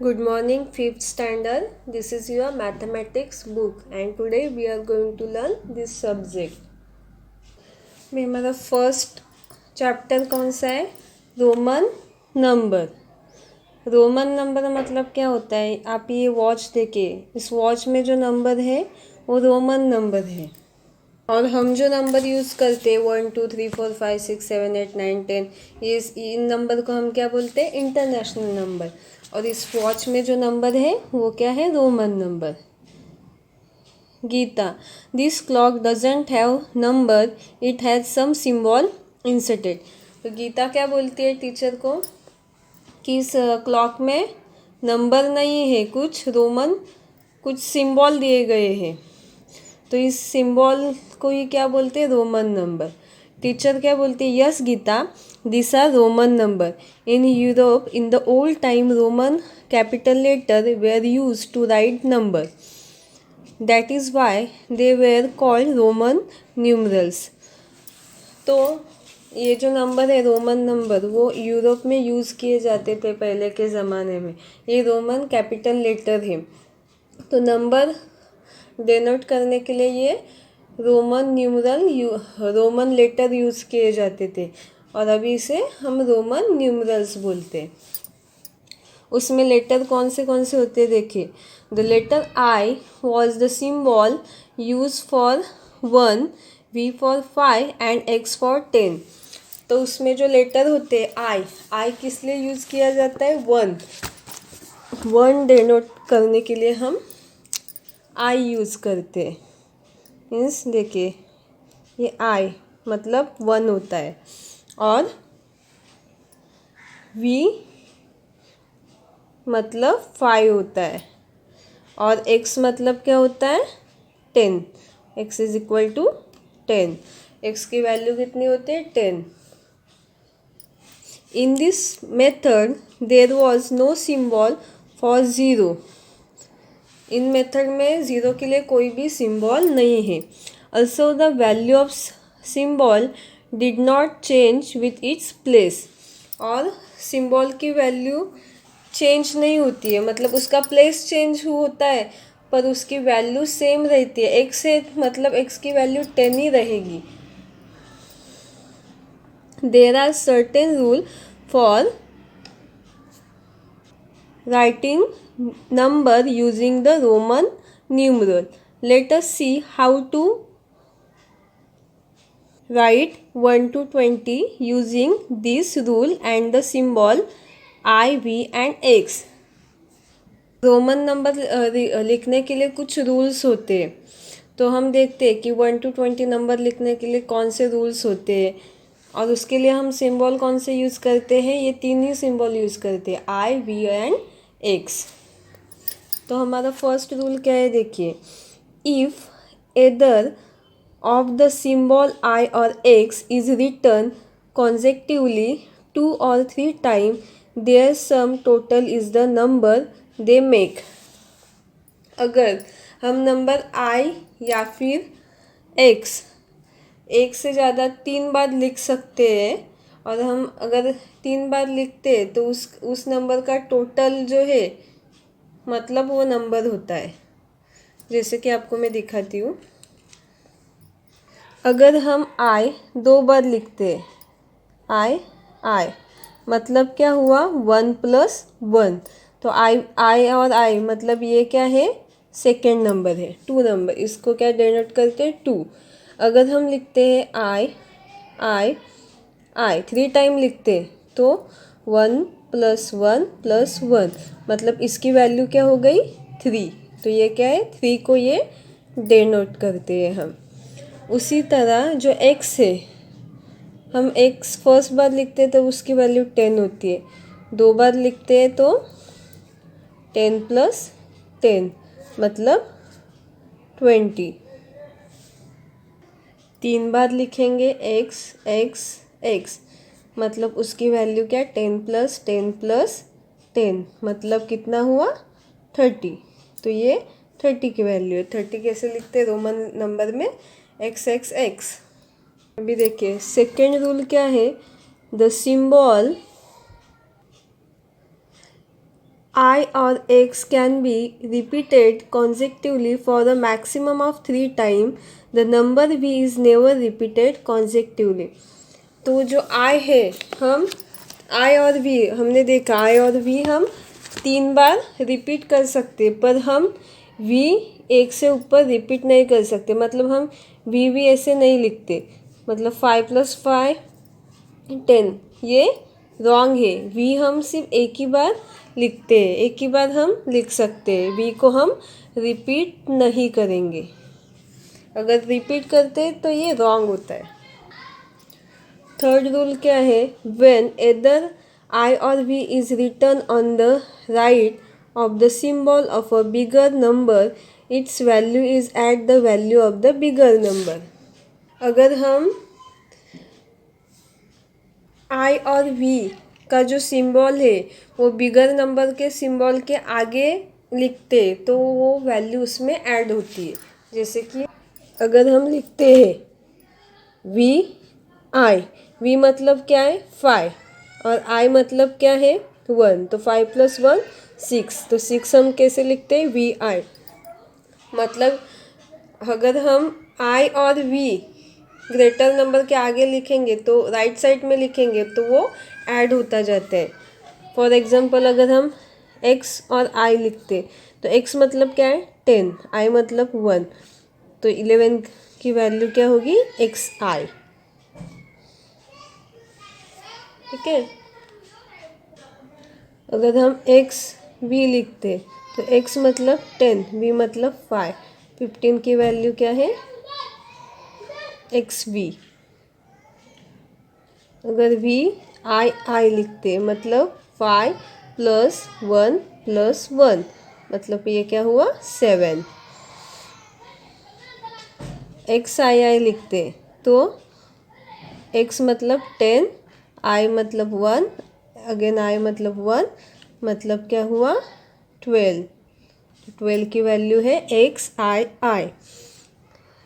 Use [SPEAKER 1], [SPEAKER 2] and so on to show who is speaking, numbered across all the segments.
[SPEAKER 1] Good morning, fifth standard. This is your mathematics book, and today we are going to learn this subject. में हमारा first chapter कौन सा है? Roman number. Roman number मतलब क्या होता है? आप ये वॉच देखिए, इस वॉच में जो नंबर है वो रोमन नंबर है. और हम जो नंबर यूज़ करते हैं 1 2 3 4 5 6 7 8 9 10, ये इन नंबर को हम क्या बोलते हैं? International number. और इस वॉच में जो नंबर है वो क्या है? Roman number. Gita, this clock doesn't have number, it has some symbol inserted. तो गीता क्या बोलती है टीचर को कि इस क्लॉक में नंबर नहीं है, कुछ रोमन कुछ सिम्बॉल दिए गए हैं. तो इस सिंबल को ही क्या बोलते हैं? Roman number. टीचर क्या बोलती है? Yes Gita, this are Roman number. In Europe in the old time Roman capital letter were use to write number. That is why they were called Roman numerals. तो ये जो नंबर है Roman number, वो Europe में use किए जाते थे पहले के ज़माने में. ये रोमन कैपिटल लेटर है. तो नंबर डेनोट करने के लिए ये रोमन लेटर यूज़ किए जाते थे, और अभी इसे हम रोमन न्यूमरल्स बोलते हैं. उसमें लेटर कौन से होते हैं देखिए. The letter I was the symbol use for 1, V for 5 and X for 10. तो उसमें जो लेटर होते हैं आई किस लिए यूज़ किया जाता है? 1 डेनोट करने के लिए हम आई यूज़ करते हैं. मीन्स देखिए, ये आई मतलब 1 होता है, और वी मतलब 5 होता है, और एक्स मतलब क्या होता है? 10. X is equal to 10. X की वैल्यू कितनी होती है? 10. In this method there was no symbol for zero. इन मेथड में ज़ीरो के लिए कोई भी सिम्बॉल नहीं है. Also the value of symbol did not change with its place. और सिम्बॉल की वैल्यू चेंज नहीं होती है, मतलब उसका प्लेस चेंज होता है पर उसकी वैल्यू सेम रहती है. एक्स से मतलब एक्स की वैल्यू 10 ही रहेगी. There are certain rule for writing number using the Roman numeral. Let us see how to write 1 to 20 using this rule and the symbol I, V and X. Roman number लिखने के लिए कुछ rules होते हैं. तो हम देखते हैं कि 1 to 20 नंबर लिखने के लिए कौन से रूल्स होते हैं, और उसके लिए हम सिंबल कौन से यूज़ करते हैं? ये 3 ही सिंबल यूज़ करते हैं, I, V एंड X. तो हमारा फर्स्ट रूल क्या है देखिए. If either of the symbol I और X is return conjunctively 2 or 3 time, there sum total is the number they make. अगर हम नंबर आई या फिर एक्स एक से ज़्यादा 3 बार लिख सकते हैं, और हम अगर 3 बार लिखते हैं तो उस नंबर का टोटल जो है मतलब वो नंबर होता है. जैसे कि आपको मैं दिखाती हूँ. अगर हम आई 2 बार लिखते हैं, आई मतलब क्या हुआ? 1 + 1. तो आई और आई मतलब ये क्या है? सेकेंड नंबर है, 2 नंबर. इसको क्या डेनोट करते हैं? 2. अगर हम लिखते हैं आई 3 टाइम लिखते हैं तो 1 + 1 + 1 मतलब इसकी वैल्यू क्या हो गई? 3. तो ये क्या है? 3 को ये डेनोट करते हैं हम. उसी तरह जो एक्स है, हम एक्स फर्स्ट बार लिखते हैं तो उसकी वैल्यू 10 होती है. 2 बार लिखते हैं तो 10 + 10 मतलब 20. 3 बार लिखेंगे एक्स मतलब उसकी वैल्यू क्या? 10 + 10 + 10 मतलब कितना हुआ? 30. तो ये 30 की वैल्यू है. 30 कैसे लिखते हैं रोमन नंबर में? XXX. अभी देखिए सेकेंड रूल क्या है. The symbol I or x can be repeated consecutively for a maximum of 3 times. The number v is never repeated consecutively. तो जो I है, हम I और v हमने देखा, I और v हम 3 बार रिपीट कर सकते, पर हम v एक से ऊपर रिपीट नहीं कर सकते। मतलब हम v ऐसे नहीं लिखते, मतलब 5 + 5 10, ये रॉन्ग है। v हम सिर्फ एक ही बार लिखते हैं, एक ही बार हम लिख सकते हैं। v को हम रिपीट नहीं करेंगे। अगर रिपीट करते तो ये रॉन्ग होता है। थर्ड रूल क्या है? व्हेन एदर I और v is written on the right of the symbol of a bigger number, its value is at the value of the bigger number. अगर हम I और v का जो सिंबल है वो बिगर नंबर के symbol के आगे लिखते तो वो वैल्यू उसमें ऐड होती है। जैसे कि अगर हम लिखते हैं v मतलब क्या है? 5, और I मतलब क्या है? 1, तो 5 + 1 6, तो 6 हम कैसे लिखते हैं? vi। मतलब अगर हम I और v ग्रेटर नंबर के आगे लिखेंगे तो राइट साइड में लिखेंगे तो वो ऐड होता जाता है। फॉर एग्जांपल अगर हम x और I लिखते तो x मतलब क्या है? 10, I मतलब 1, तो 11 की वैल्यू क्या होगी? xi। ठीक है। अगर हम x v लिखते तो x मतलब 10, v मतलब 5, 15 की वैल्यू क्या है? xv। अगर v I लिखते मतलब 5 + 1 + 1, मतलब ये क्या हुआ? 7। xii लिखते तो x मतलब 10, I मतलब 1, अगेन I मतलब 1, मतलब क्या हुआ? 12। 12 की वैल्यू है xii।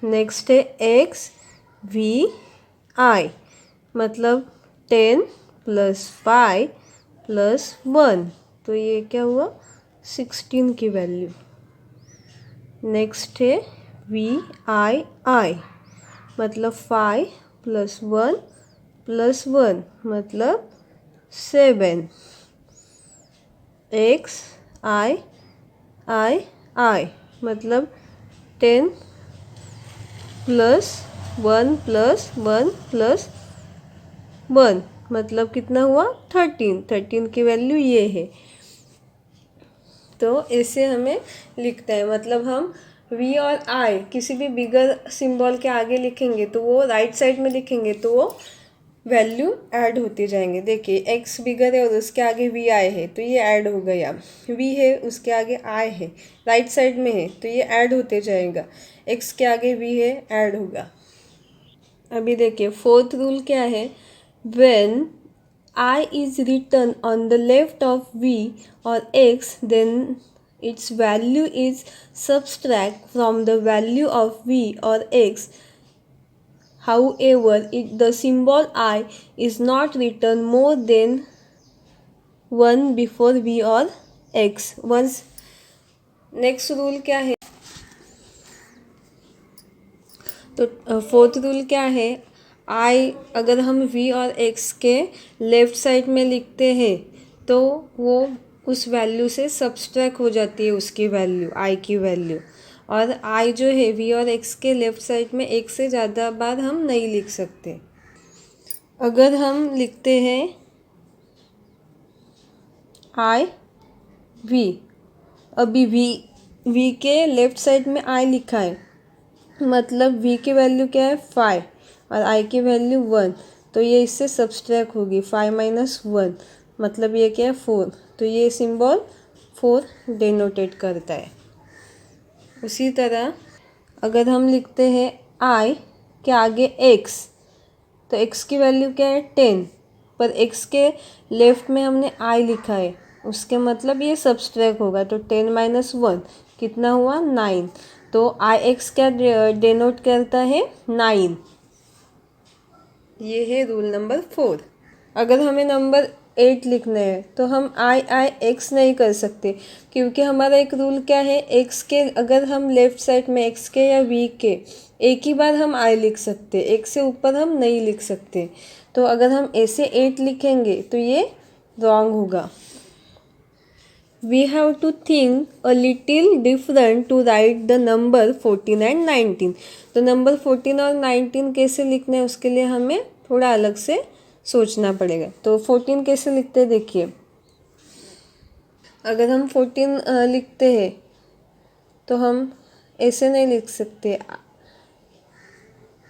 [SPEAKER 1] नेक्स्ट है xvi, मतलब 10 + 5 + 1, तो ये क्या हुआ? 16 की वैल्यू। नेक्स्ट है vii, मतलब 5 + 1 + 1, मतलब 7। xii, मतलब 10 + 1 + 1 + 1, मतलब कितना हुआ? 13। 13 की वैल्यू ये है। तो ऐसे हमें लिखता है। मतलब हम v और I किसी भी बिगर सिंबल के आगे लिखेंगे तो वो राइट साइड में लिखेंगे तो वो वैल्यू ऐड होते जाएंगे। देखिए x बिगर है और उसके आगे vi है तो ये ऐड हो गया। v है उसके आगे I है, राइट साइड में है तो ये ऐड होते जाएगा। x के आगे v है, ऐड होगा। अभी देखिए फोर्थ रूल क्या है? When I is written on the left of v or x, then its value is subtract from the value of v or x. However, the symbol I is not written more than 1 before v or x. Once next rule क्या है? तो fourth rule क्या है? I अगर हम v और x के left side में लिखते हैं तो वो उस वैल्यू से सब्सट्रैक्ट हो जाती है उसकी वैल्यू, I की वैल्यू। और I जो है v और x के लेफ़्ट साइड में एक से ज़्यादा बार हम नहीं लिख सकते। अगर हम लिखते हैं I v, अभी v के लेफ़्ट साइड में I लिखा है, मतलब v की वैल्यू क्या है? 5 और I की वैल्यू 1, तो ये इससे सब्सट्रैक्ट होगी। 5 - 1 मतलब ये क्या है? 4, तो ये सिंबल 4 डिनोटेट करता है। उसी तरह अगर हम लिखते हैं I के आगे x, तो x की वैल्यू क्या है? 10, पर x के लेफ्ट में हमने I लिखा है, उसके मतलब ये सब्सट्रैक्ट होगा। तो 10 - 1 कितना हुआ? 9, तो ix क्या डिनोट करता है? 9। ये है रूल नंबर 4। अगर हमें नंबर 8 लिखना है तो हम आई एक्स नहीं कर सकते, क्योंकि हमारा एक रूल क्या है, एक्स के अगर हम लेफ़्ट साइड में एक्स के या वी के एक ही बार हम आई लिख सकते, एक से ऊपर हम नहीं लिख सकते। तो अगर हम ऐसे 8 लिखेंगे तो ये रॉन्ग होगा। We have to think a little different to write the number 14 and 19. तो नंबर 14 और 19 कैसे लिखना है उसके लिए हमें थोड़ा अलग से सोचना पड़ेगा। तो 14 कैसे लिखते हैं देखिए, अगर हम 14 लिखते हैं तो हम ऐसे नहीं लिख सकते,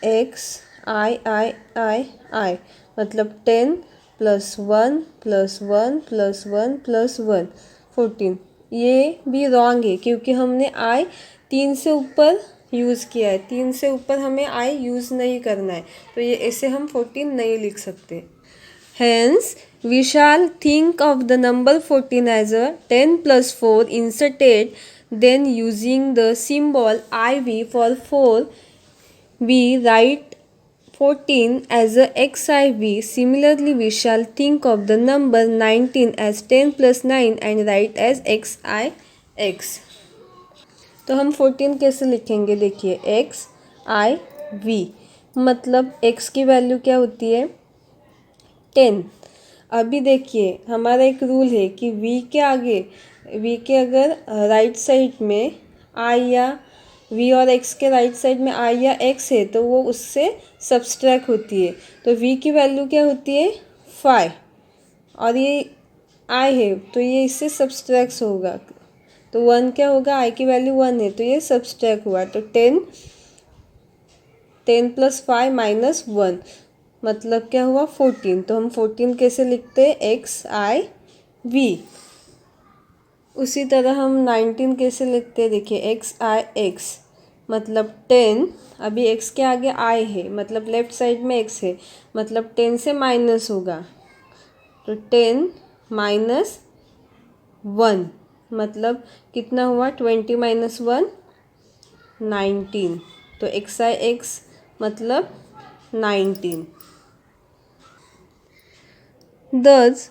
[SPEAKER 1] एक्स आई आई आई आई मतलब 10 + 1 + 1 + 1 + 1 14। ये भी रॉन्ग है क्योंकि हमने आई 3 से ऊपर यूज़ किया है, 3 से ऊपर हमें आई यूज़ नहीं करना है, तो ये ऐसे हम 14 नहीं लिख सकते। Hence, we shall think of the number 14 as a 10 + 4 inserted, then using the symbol IV for 4, we write 14 as a XIV. Similarly, we shall think of the number 19 as 10 + 9 and write as XIX. तो हम 14 कैसे लिखेंगे देखिए, XIV मतलब x की value क्या होती है 10। अभी देखिए हमारा एक रूल है कि v के आगे, v के अगर राइट साइड में i या v और x के राइट साइड में i या x है तो वो उससे सब्सट्रैक्ट होती है। तो v की वैल्यू क्या होती है 5 और ये i है तो ये इससे सब्सट्रैक्ट होगा, तो 1 क्या होगा, i की वैल्यू 1 है तो ये सब्सट्रैक्ट हुआ, तो 10 + 5 - 1 मतलब क्या हुआ 14। तो हम 14 कैसे लिखते हैं, XIV। उसी तरह हम 19 कैसे लिखते हैं देखिए, XIX मतलब 10, अभी x के आगे i है मतलब लेफ्ट साइड में x है मतलब 10 से माइनस होगा, तो 10 - 1 मतलब कितना हुआ 20 - 1 19, तो XIX मतलब 19। Thus,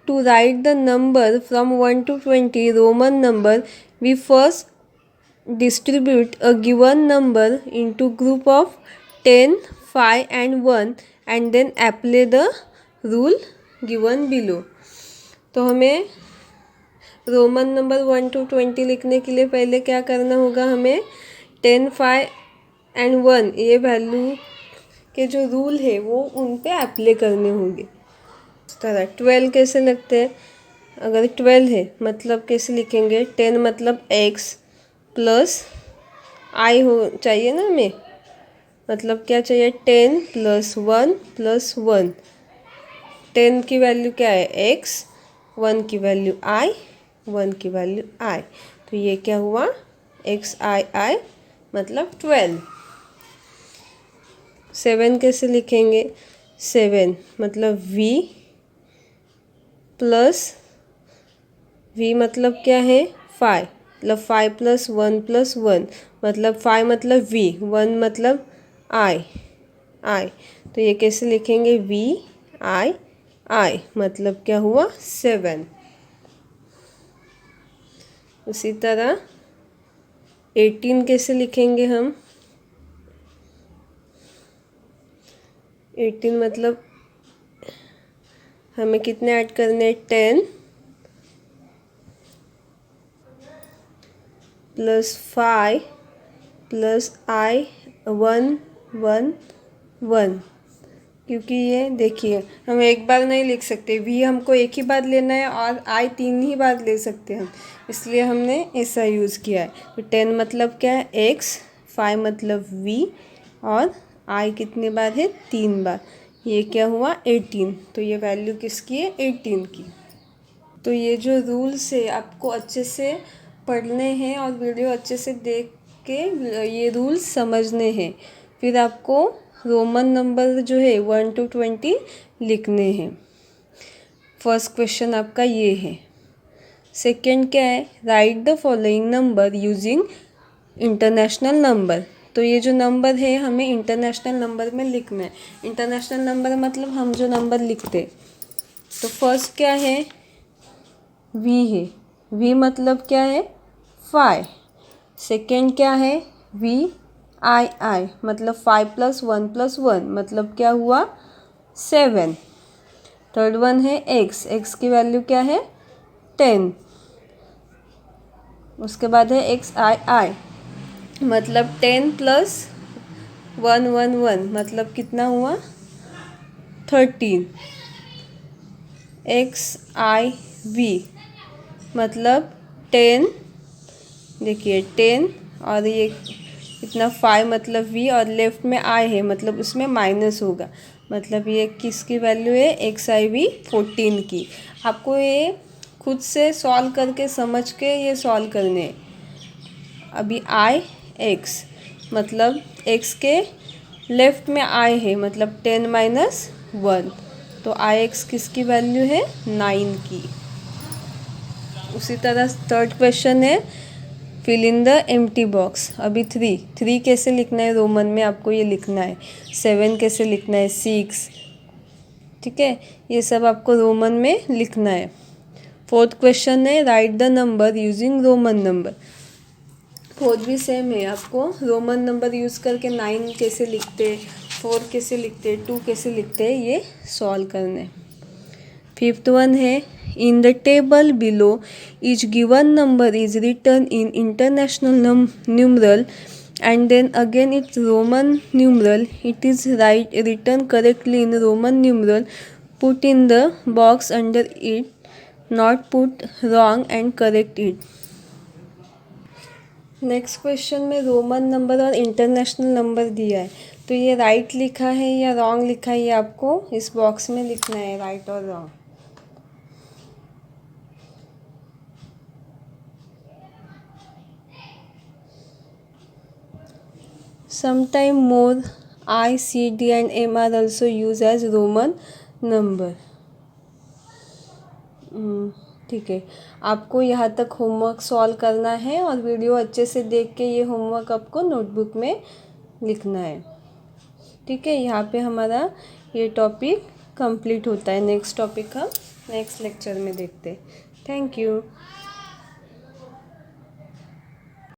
[SPEAKER 1] to write the number from 1 to 20 Roman number, we first distribute a given number into group of 10, 5 and 1 and then apply the rule given below. तो हमें रोमन नंबर 1 to 20 लिखने के लिए पहले क्या करना होगा, हमें 10, 5 एंड 1 ये वैल्यू के जो रूल है वो उन पे अप्लाई करने होंगे। इस तरह 12 कैसे लिखते हैं, अगर 12 है मतलब कैसे लिखेंगे, 10 मतलब x प्लस i हो चाहिए ना हमें, मतलब क्या चाहिए 10 + 1 + 1, 10 की वैल्यू क्या है x, 1 की वैल्यू i, 1 की वैल्यू i, तो ये क्या हुआ XII मतलब 12। 7 कैसे लिखेंगे, 7 मतलब v प्लस v मतलब क्या है 5, मतलब 5 + 1 + 1 मतलब 5 मतलब v, 1 मतलब i, तो ये कैसे लिखेंगे VII मतलब क्या हुआ 7। उसी तरह 18 कैसे लिखेंगे हम, 18 मतलब हमें कितने ऐड करने, 10 + 5 + i 1 1 1, क्योंकि ये देखिए हम एक बार नहीं लिख सकते, v हमको एक ही बार लेना है और i 3 ही बार ले सकते हैं हम, इसलिए हमने ऐसा यूज़ किया है। तो 10 मतलब क्या है x, 5 मतलब v और i कितने बार है 3 बार, ये क्या हुआ 18, तो ये वैल्यू किसकी है 18 की। तो ये जो रूल्स है आपको अच्छे से पढ़ने हैं और वीडियो अच्छे से देख के ये रूल्स समझने हैं, फिर आपको रोमन नंबर जो है 1 to 20 लिखने हैं। फर्स्ट क्वेश्चन आपका ये है। सेकंड क्या है, right the following number using international number. तो ये जो नंबर है हमें इंटरनेशनल नंबर में लिखना है। इंटरनेशनल नंबर मतलब हम जो नंबर लिखते तो फर्स्ट क्या है, v है, v मतलब क्या है 5। सेकेंड क्या है v i मतलब 5 + 1 + 1 मतलब क्या हुआ 7। थर्ड वन है x की वैल्यू क्या है 10। उसके बाद है xi मतलब 10 + 1 1 1 मतलब कितना हुआ 13। xiv मतलब 10, देखिए 10 और ये इतना 5 मतलब v और लेफ्ट में i है मतलब उसमें माइनस होगा, मतलब ये किसकी वैल्यू है xiv 14 की। आपको ये खुद से सॉल्व करके समझ के ये सॉल्व करने हैं। अभी i x मतलब x के लेफ्ट में i है मतलब 10 - 1 तो i x किसकी वैल्यू है 9 की। उसी तरह थर्ड क्वेश्चन है fill in the empty box. अभी 3 कैसे लिखना है रोमन में आपको ये लिखना है, 7 कैसे लिखना है 6, ठीक है, ये सब आपको रोमन में लिखना है। फोर्थ क्वेश्चन है right the number using Roman number. Fourth भी सेम है, आपको रोमन नंबर यूज़ करके 9 कैसे लिखते, 4 कैसे लिखते, 2 कैसे लिखते ये सॉल्व करने। फिफ्थ वन है in the table below each given number is written in international numeral and then again its Roman numeral. It is written correctly in Roman numeral. Put in the box under it, not put wrong and correct it. Next question में Roman number और international number दिया है, तो ये right लिखा है या wrong लिखा है ये आपको इस बॉक्स में लिखना है, राइट और wrong. Sometime more I, C, D and M are also used as Roman number. ठीक है, आपको यहाँ तक होमवर्क सॉल्व करना है और वीडियो अच्छे से देख के ये होमवर्क आपको नोटबुक में लिखना है, ठीक है। यहाँ पे हमारा ये टॉपिक कंप्लीट होता है। नेक्स्ट टॉपिक हम नेक्स्ट लेक्चर में देखते हैं। Thank you.